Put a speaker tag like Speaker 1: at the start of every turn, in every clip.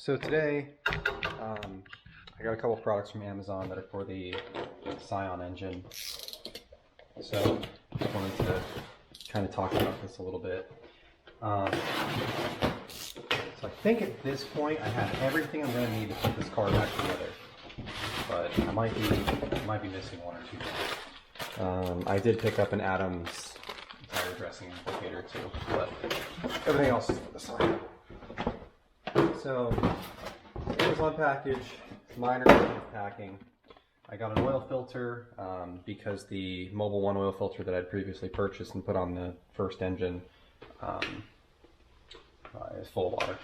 Speaker 1: So today, I got a couple products from Amazon that are for the Scion engine. So I wanted to kind of talk about this a little bit. So I think at this point I have everything I'm going to need to put this car back together, but I might be missing one or two things. I did pick up an Adams tire dressing applicator too, but everything else is for the Scion. So Amazon package, minor packing. I got an oil filter because the Mobil 1 oil filter that I'd previously purchased and put on the first engine is full of water.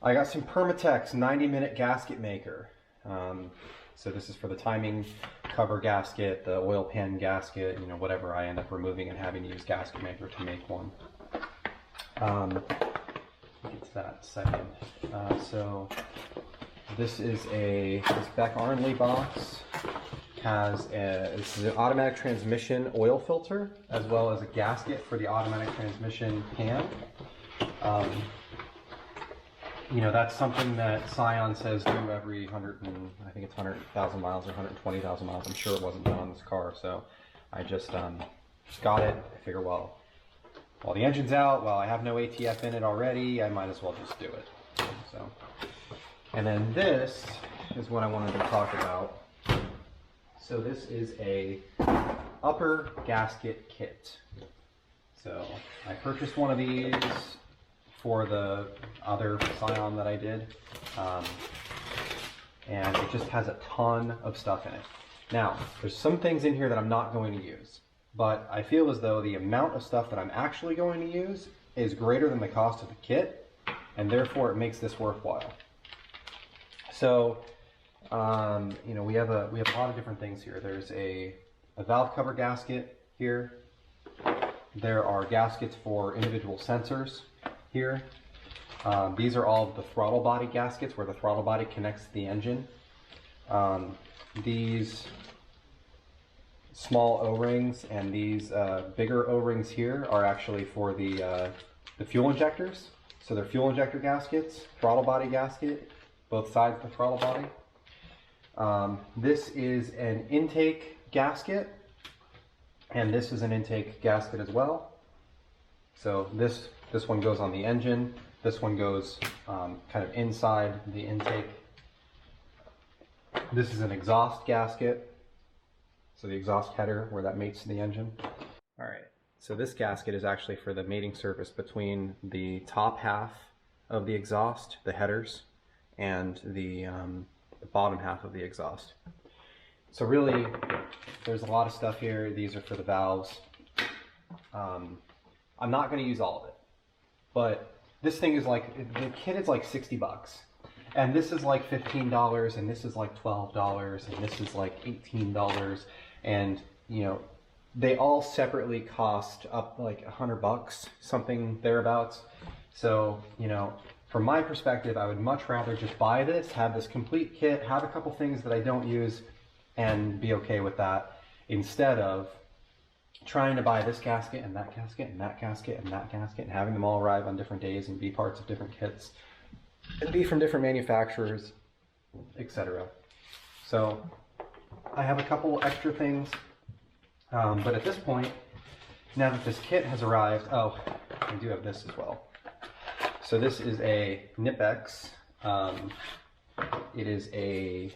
Speaker 1: I got some Permatex 90-minute gasket maker. So this is for the timing cover gasket, the oil pan gasket, you know, whatever I end up removing and having to use gasket maker to make one. We'll get to that in a second. So this is this Beck Arnley box. This is an automatic transmission oil filter as well as a gasket for the automatic transmission pan. You know, that's something that Scion says do every 100,000 miles or 120,000 miles. I'm sure it wasn't done on this car, so I just got it. I figure, well, while the engine's out, while I have no ATF in it already, I might as well just do it. So, and then this is what I wanted to talk about. So this is a upper gasket kit. So I purchased one of these for the other Scion that I did, and it just has a ton of stuff in it. Now, there's some things in here that I'm not going to use, but I feel as though the amount of stuff that I'm actually going to use is greater than the cost of the kit, and therefore it makes this worthwhile. So, you know, we have a lot of different things here. There's a valve cover gasket here. There are gaskets for individual sensors here. These are all of the throttle body gaskets where the throttle body connects to the engine. These small O-rings and these bigger O-rings here are actually for the fuel injectors. So they're fuel injector gaskets, throttle body gasket, both sides of the throttle body. This is an intake gasket, and this is an intake gasket as well. So this one goes on the engine. This one goes kind of inside the intake. This is an exhaust gasket. So the exhaust header where that mates to the engine. All right, so this gasket is actually for the mating surface between the top half of the exhaust, the headers, and the bottom half of the exhaust. So really, there's a lot of stuff here. These are for the valves. I'm not going to use all of it, but this thing is like, the kit is like 60 bucks. And this is like $15, and this is like $12, and this is like $18. And, you know, they all separately cost up like 100 bucks, something thereabouts. So, you know, from my perspective, I would much rather just buy this, have this complete kit, have a couple things that I don't use, and be okay with that, instead of trying to buy this gasket and that gasket and that gasket and that gasket and having them all arrive on different days and be parts of different kits and be from different manufacturers, etc. So I have a couple extra things, but at this point, now that this kit has arrived, oh, I do have this as well. So this is a Nipex. It is a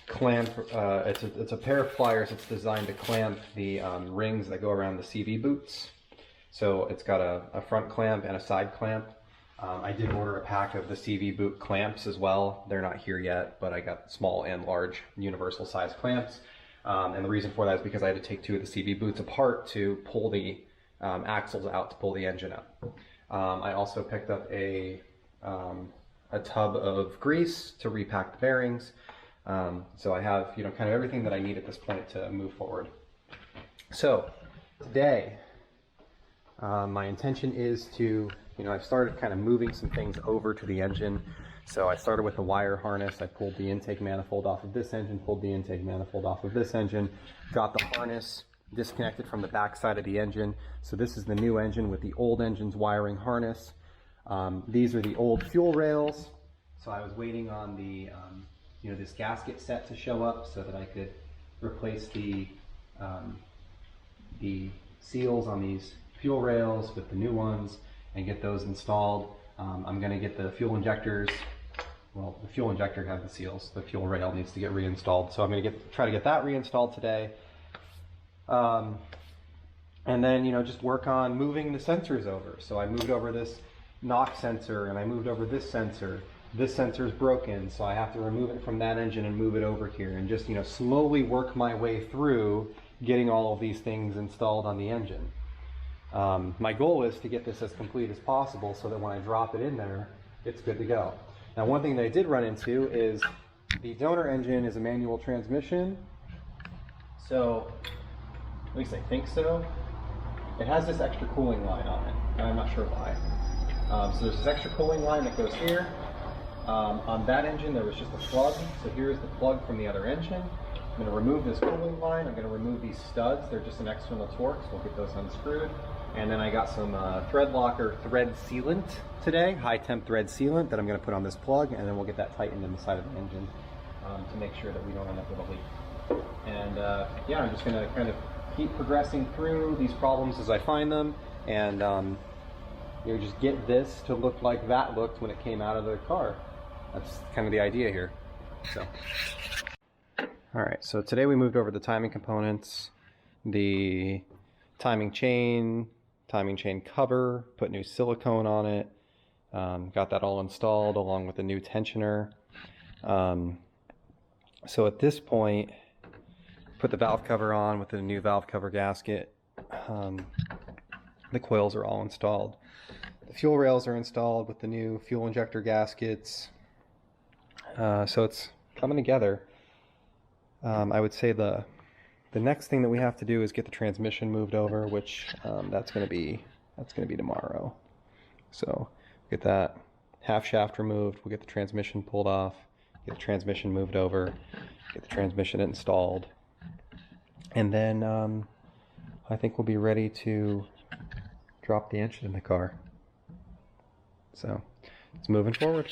Speaker 1: clamp. It's a pair of pliers. It's designed to clamp the rings that go around the CV boots. So it's got a front clamp and a side clamp. I did order a pack of the CV boot clamps as well. They're not here yet, but I got small and large universal size clamps. And the reason for that is because I had to take two of the CV boots apart to pull the axles out to pull the engine up. I also picked up a tub of grease to repack the bearings. So I have, you know, kind of everything that I need at this point to move forward. So today, my intention is to, you know, I've started kind of moving some things over to the engine. So I started with the wire harness. I pulled the intake manifold off of this engine, pulled the intake manifold off of this engine, got the harness disconnected from the back side of the engine. So this is the new engine with the old engine's wiring harness. These are the old fuel rails So I was waiting on the, this gasket set to show up so that I could replace the seals on these fuel rails with the new ones and get those installed. I'm going to get the fuel injectors. Well, the fuel injector has the seals. The fuel rail needs to get reinstalled. So I'm going to try to get that reinstalled today. And then, just work on moving the sensors over. So I moved over this knock sensor and I moved over this sensor. This sensor is broken, so I have to remove it from that engine and move it over here, and just slowly work my way through getting all of these things installed on the engine. My goal is to get this as complete as possible so that when I drop it in there, it's good to go. Now, one thing that I did run into is the donor engine is a manual transmission. So, at least I think so. It has this extra cooling line on it, and I'm not sure why. So there's this extra cooling line that goes here. On that engine, there was just a plug. So here's the plug from the other engine. I'm going to remove this cooling line. I'm going to remove these studs. They're just an external torque, so we'll get those unscrewed. And then I got some thread locker thread sealant today, high temp thread sealant that I'm going to put on this plug, and then we'll get that tightened in the side of the engine to make sure that we don't end up with a leak. And yeah, I'm just going to kind of keep progressing through these problems as I find them, and just get this to look like that looked when it came out of the car. That's kind of the idea here. So, all right, so today we moved over the timing components, the timing chain cover, put new silicone on it, got that all installed along with the new tensioner. So at this point, put the valve cover on with the new valve cover gasket. The coils are all installed. The fuel rails are installed with the new fuel injector gaskets. So it's coming together. I would say the next thing that we have to do is get the transmission moved over, which that's going to be tomorrow. So get that half shaft removed. We'll get the transmission pulled off. Get the transmission moved over. Get the transmission installed, and then I think we'll be ready to drop the engine in the car. So it's moving forward.